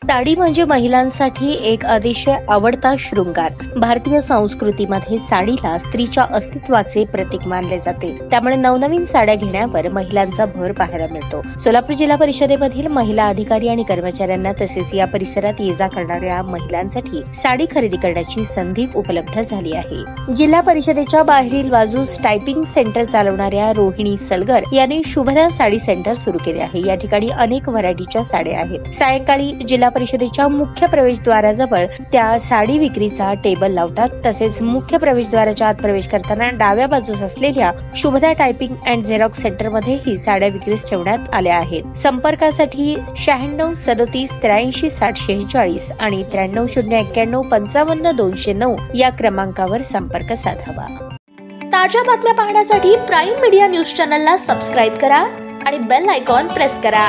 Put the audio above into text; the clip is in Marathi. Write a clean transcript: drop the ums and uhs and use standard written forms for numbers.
साडी म्हणजे महिलांसाठी एक अतिशय आवडता शृंगार. भारतीय संस्कृतीमध्ये साडीला स्त्रीच्या अस्तित्वाचे प्रतीक मानले जाते. त्यामुळे नवनवीन साड्या घेण्यावर महिलांचा भर पाहायला मिळतो. सोलापूर जिल्हा परिषदेमधील महिला अधिकारी आणि कर्मचाऱ्यांना तसेच या परिसरात ये जा करणाऱ्या महिलांसाठी साडी खरेदी करण्याची संधी उपलब्ध झाली आहे. जिल्हा परिषदेच्या बाहेरील बाजूस टायपिंग सेंटर चालवणाऱ्या रोहिणी सलगर यांनी शुभदा साडी सेंटर सुरू केले आहे. या ठिकाणी अनेक व्हरायटीच्या साड्या आहेत. सायंकाळी जिल्हा परिषदेच्या मुख्य प्रवेशद्वाराजवळ त्या साडी विक्रीचा टेबल लावतात. तसेच मुख्य प्रवेशद्वाराच्या आत प्रवेश करताना डाव्या बाजूस असलेल्या Shubhada typing and Xerox centre मध्ये ही साड्या विक्रीस ठेवण्यात आल्या आहेत. संपर्कासाठी 96 37 83 60 46 आणि 93 091 55 209 या क्रमांकावर संपर्क साधावा. ताज्या बातम्या पाहण्यासाठी प्राईम मीडिया न्यूज चॅनलला सबस्क्राईब करा आणि बेल आयकॉन प्रेस करा.